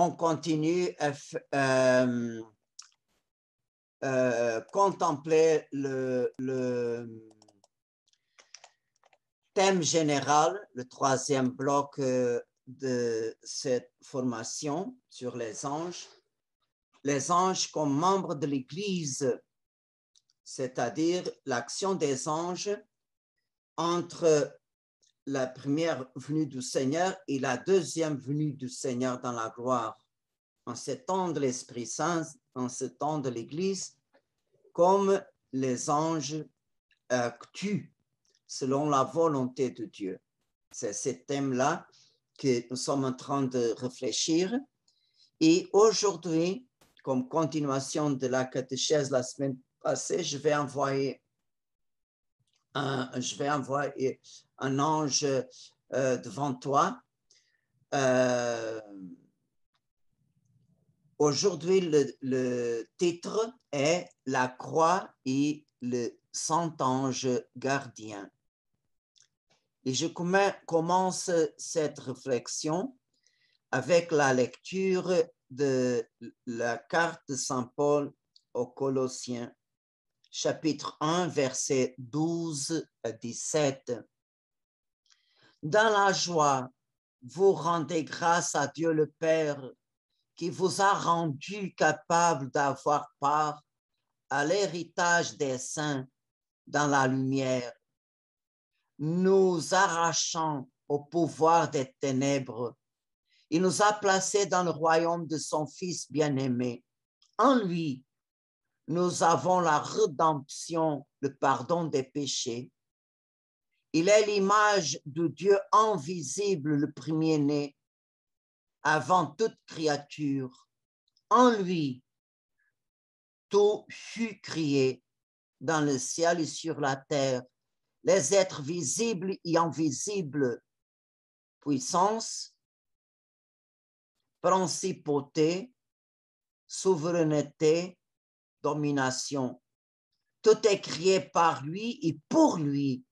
on continue à contempler le thème général, le troisième bloc de cette formation sur les anges comme membres de l'Église, c'est-à-dire l'action des anges entre la première venue du Seigneur et la deuxième venue du Seigneur dans la gloire, en ce temps de l'Esprit Saint, en ce temps de l'Église, comme les anges actuent selon la volonté de Dieu. C'est ce thème-là que nous sommes en train de réfléchir. Et aujourd'hui, comme continuation de la catéchèse la semaine passée, je vais envoyer un ange devant toi. Aujourd'hui, le titre est « La croix et le saint ange gardien ». Et je commence cette réflexion avec la lecture de la carte de Saint Paul aux Colossiens, chapitre 1, versets 12 à 17. Dans la joie, vous rendez grâce à Dieu le Père qui vous a rendu capable d'avoir part à l'héritage des saints dans la lumière, nous arrachant au pouvoir des ténèbres. Il nous a placés dans le royaume de son Fils bien-aimé. En lui, nous avons la rédemption, le pardon des péchés. Il est l'image de Dieu invisible, le premier-né, avant toute créature. En lui, tout fut créé dans le ciel et sur la terre, les êtres visibles et invisibles, puissance, principauté, souveraineté, domination. Tout est créé par lui et pour lui.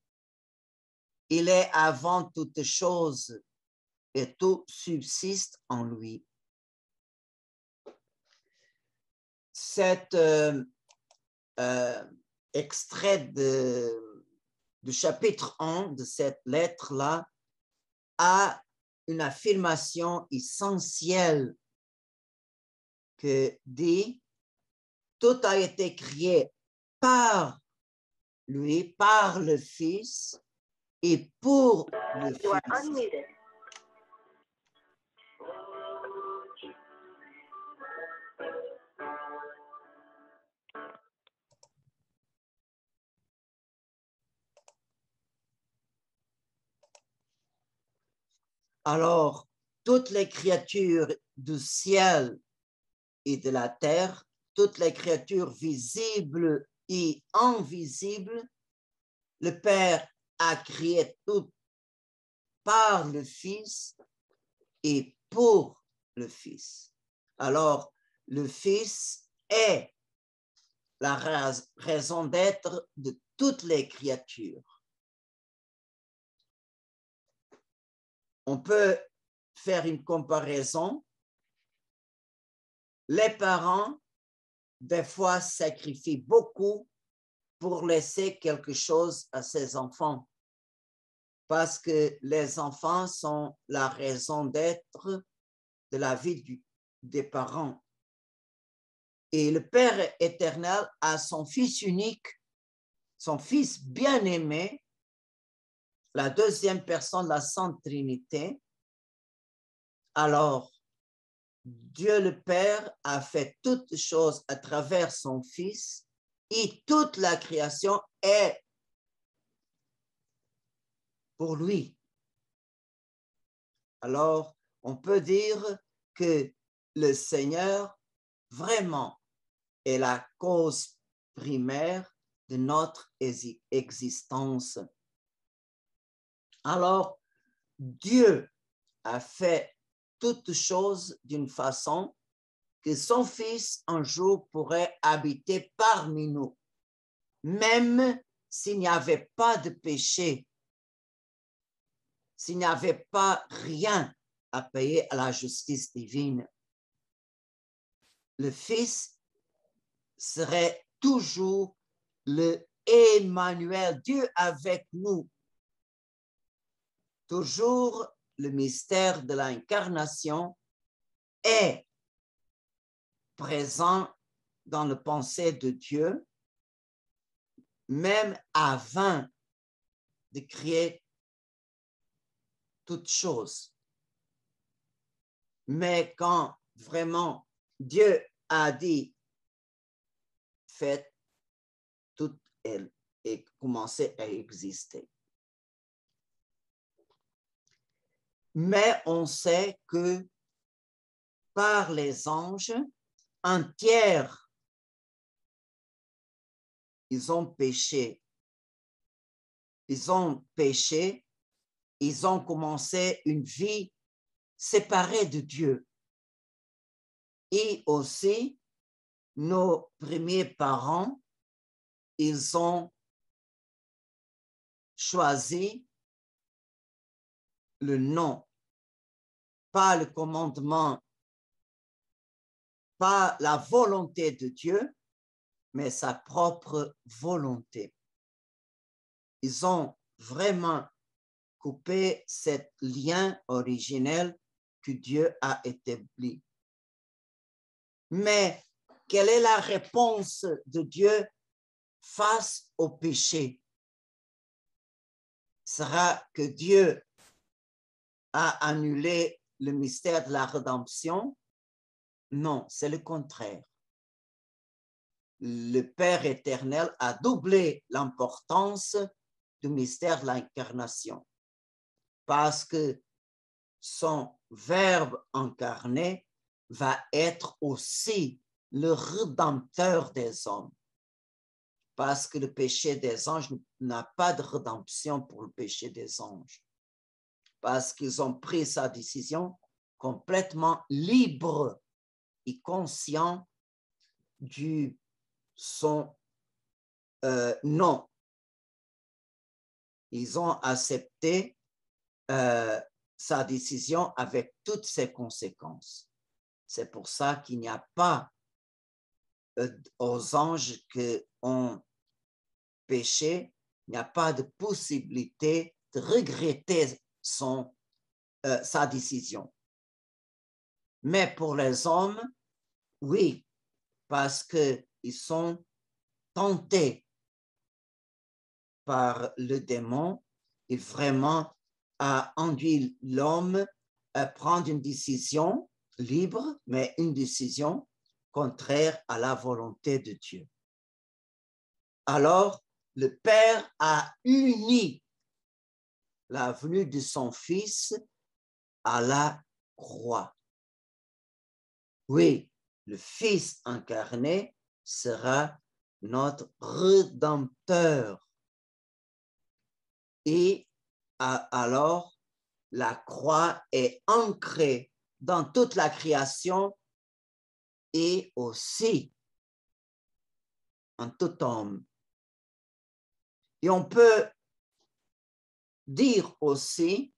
Il est avant toute chose et tout subsiste en lui. Cet extrait du chapitre 1 de cette lettre-là a une affirmation essentielle que dit « Tout a été créé par lui, par le Fils et pour le Fils. » Alors, toutes les créatures du ciel et de la terre, toutes les créatures visibles et invisibles, le Père a créé tout par le Fils et pour le Fils. Alors, le Fils est la raison d'être de toutes les créatures. On peut faire une comparaison. Les parents, des fois, sacrifient beaucoup pour laisser quelque chose à ses enfants, parce que les enfants sont la raison d'être de la vie des parents. Et le Père éternel a son Fils unique, son Fils bien-aimé, la deuxième personne de la Sainte Trinité. Alors, Dieu le Père a fait toutes choses à travers son Fils et toute la création est pour lui. Alors, on peut dire que le Seigneur vraiment est la cause primaire de notre existence. Alors, Dieu a fait toutes choses d'une façon que son Fils un jour pourrait habiter parmi nous, même s'il n'y avait pas de péché, s'il n'y avait pas rien à payer à la justice divine. le Fils serait toujours le Emmanuel, Dieu avec nous. Toujours le mystère de l'incarnation est présent dans la pensée de Dieu, même avant de créer toutes choses. Mais quand vraiment Dieu a dit, faites, tout elle et commencé à exister. Mais on sait que par les anges, un tiers, ils ont péché. Ils ont péché, ils ont commencé une vie séparée de Dieu. Et aussi, nos premiers parents, ils ont choisi le nom, pas le commandement, pas la volonté de Dieu, mais sa propre volonté. Ils ont vraiment coupé ce lien originel que Dieu a établi. Mais quelle est la réponse de Dieu face au péché? Sera que Dieu a annulé le mystère de la rédemption? Non, c'est le contraire. Le Père éternel a doublé l'importance du mystère de l'incarnation parce que son Verbe incarné va être aussi le rédempteur des hommes. Parce que le péché des anges n'a pas de rédemption pour le péché des anges. Parce qu'ils ont pris sa décision complètement libre et conscient du son non. Ils ont accepté sa décision avec toutes ses conséquences. C'est pour ça qu'il n'y a pas aux anges qui ont péché, il n'y a pas de possibilité de regretter sa décision. Mais pour les hommes, oui, parce qu'ils sont tentés par le démon et vraiment a induit l'homme à prendre une décision libre, mais une décision contraire à la volonté de Dieu. Alors, le Père a uni la venue de son Fils à la croix. Oui, le Fils incarné sera notre Rédempteur. Et alors, la croix est ancrée dans toute la création et aussi en tout homme. Et on peut dire aussi,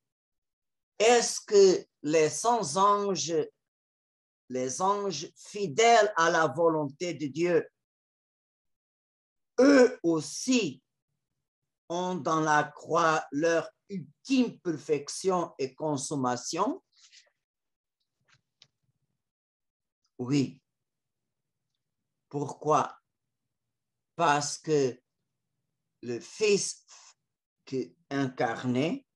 est-ce que les 100 anges, les anges fidèles à la volonté de Dieu, eux aussi ont dans la croix leur ultime perfection et consommation? Oui. Pourquoi? Parce que le Fils incarné,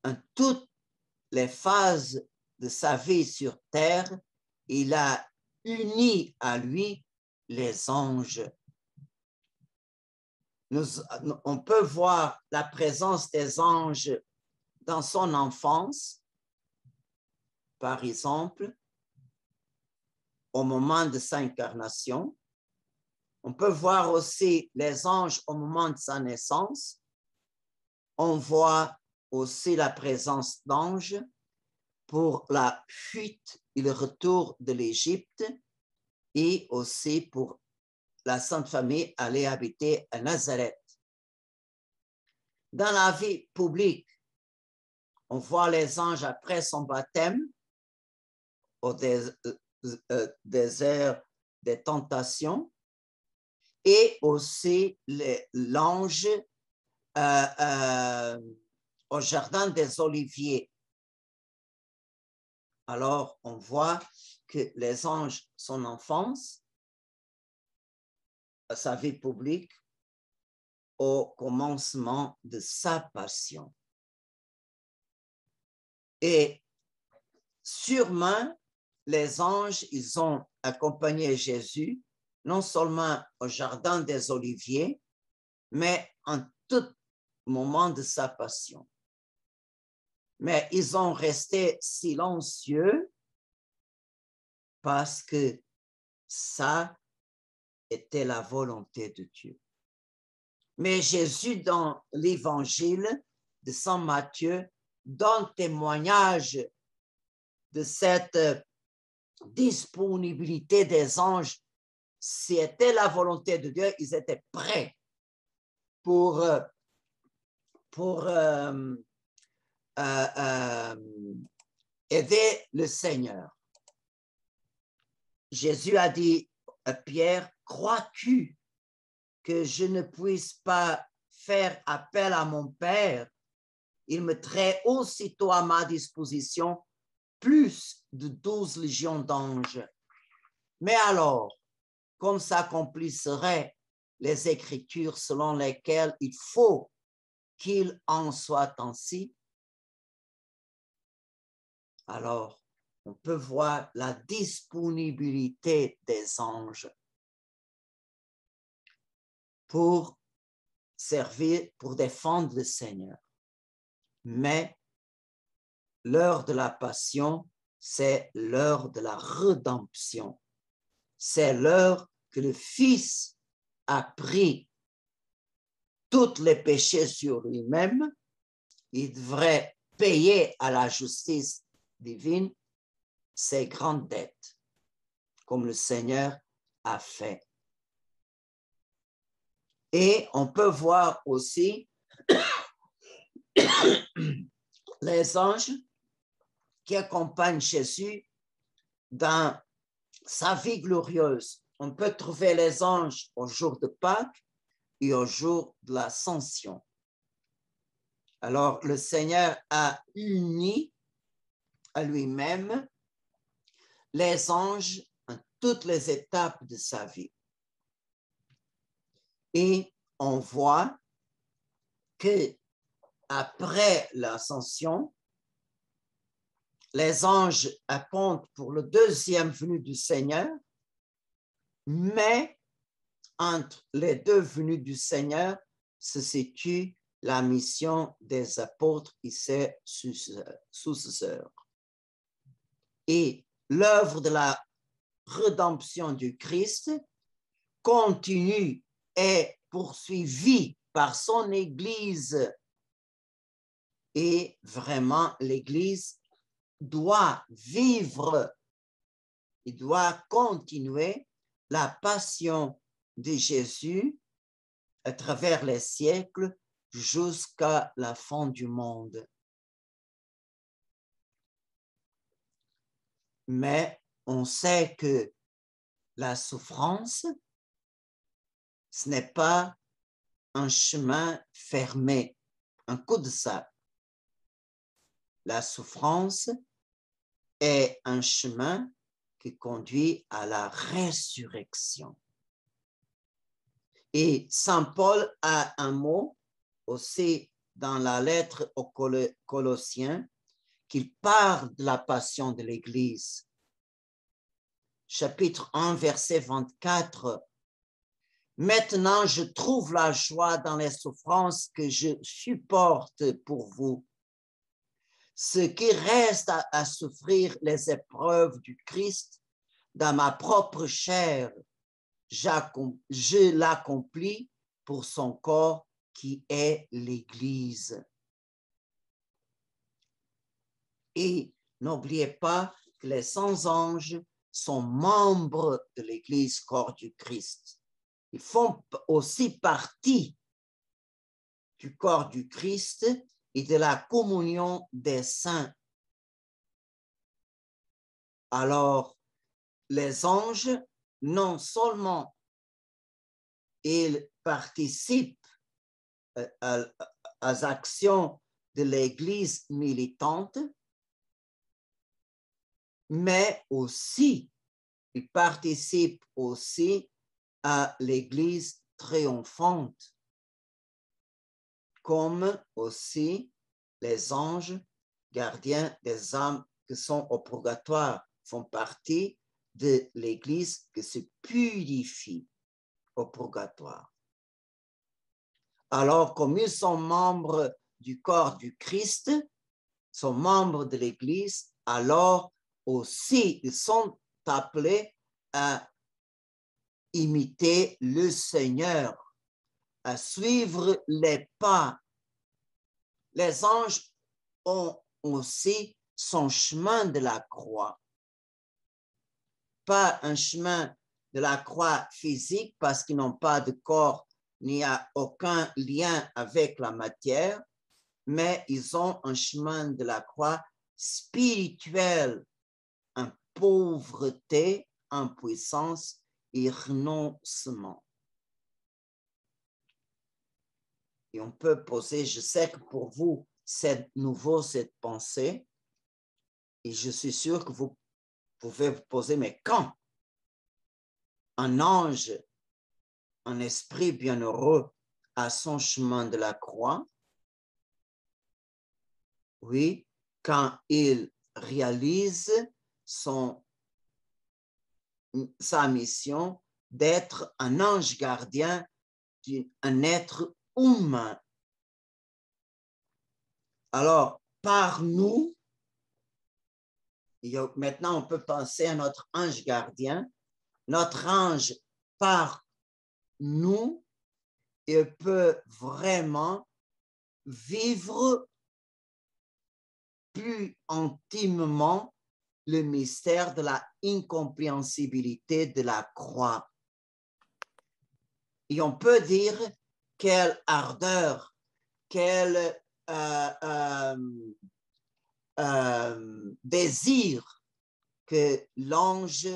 en toutes les phases de sa vie sur terre, il a uni à lui les anges. On peut voir la présence des anges dans son enfance, par exemple, au moment de sa incarnation. On peut voir aussi les anges au moment de sa naissance. On voit aussi la présence d'anges pour la fuite et le retour de l'Égypte et aussi pour la Sainte Famille aller habiter à Nazareth. Dans la vie publique, on voit les anges après son baptême au désert des tentations et aussi l'ange au jardin des Oliviers. Alors, on voit que les anges, son enfance, sa vie publique, au commencement de sa passion. Et sûrement, les anges, ils ont accompagné Jésus, non seulement au jardin des Oliviers, mais en tout moment de sa passion. Mais ils ont resté silencieux parce que ça était la volonté de Dieu. Mais Jésus, dans l'évangile de Saint Matthieu, donne témoignage de cette disponibilité des anges. C'était la volonté de Dieu, ils étaient prêts pour aider le Seigneur. Jésus a dit à Pierre, crois-tu que je ne puisse pas faire appel à mon Père? Il mettrait aussitôt à ma disposition plus de 12 légions d'anges. Mais alors, comme s'accomplisseraient les Écritures selon lesquelles il faut qu'il en soit ainsi, alors on peut voir la disponibilité des anges pour servir, pour défendre le Seigneur. Mais l'heure de la passion, c'est l'heure de la rédemption. C'est l'heure que le Fils a pris tous les péchés sur lui-même. Il devrait payer à la justice divine ses grandes dettes, comme le Seigneur a fait. Et on peut voir aussi les anges qui accompagnent Jésus dans sa vie glorieuse. On peut trouver les anges au jour de Pâques et au jour de l'Ascension. Alors, le Seigneur a uni à lui-même les anges en toutes les étapes de sa vie. Et on voit que après l'Ascension, les anges attendent pour le deuxième venue du Seigneur, mais entre les deux venues du Seigneur se situe la mission des apôtres et ses successeurs. Et l'œuvre de la rédemption du Christ continue et poursuivie par son Église. Et vraiment, l'Église doit vivre, il doit continuer la passion de Jésus à travers les siècles jusqu'à la fin du monde. Mais on sait que la souffrance, ce n'est pas un chemin fermé, un coup de sable. La souffrance est un chemin qui conduit à la résurrection. Et Saint Paul a un mot aussi dans la lettre aux Colossiens qu'il parle de la passion de l'Église. Chapitre 1, verset 24. Maintenant, je trouve la joie dans les souffrances que je supporte pour vous. Ce qui reste à souffrir les épreuves du Christ dans ma propre chair, je l'accomplis pour son corps qui est l'Église. Et n'oubliez pas que les saints anges sont membres de l'Église, corps du Christ. Ils font aussi partie du corps du Christ et de la communion des saints. Alors, les anges non seulement il participe aux actions de l'Église militante, mais aussi, il participe aussi à l'Église triomphante, comme aussi les anges gardiens des âmes qui sont au purgatoire font partie de l'Église qui se purifie au purgatoire. Alors, comme ils sont membres du corps du Christ, sont membres de l'Église, alors aussi ils sont appelés à imiter le Seigneur, à suivre les pas. Les anges ont aussi son chemin de la croix. Pas un chemin de la croix physique parce qu'ils n'ont pas de corps ni aucun lien avec la matière, mais ils ont un chemin de la croix spirituel, en pauvreté, en puissance et renoncement. Et on peut poser, je sais que pour vous, c'est nouveau cette pensée, et je suis sûr que vous pouvez vous poser, mais quand un ange, un esprit bienheureux a son chemin de la croix, oui, quand il réalise sa mission d'être un ange gardien d'un être humain. Alors, par nous, maintenant on peut penser à notre ange gardien. Notre ange, par nous, il peut vraiment vivre plus intimement le mystère de la incompréhensibilité de la croix. Et on peut dire quelle ardeur, quel désir que l'ange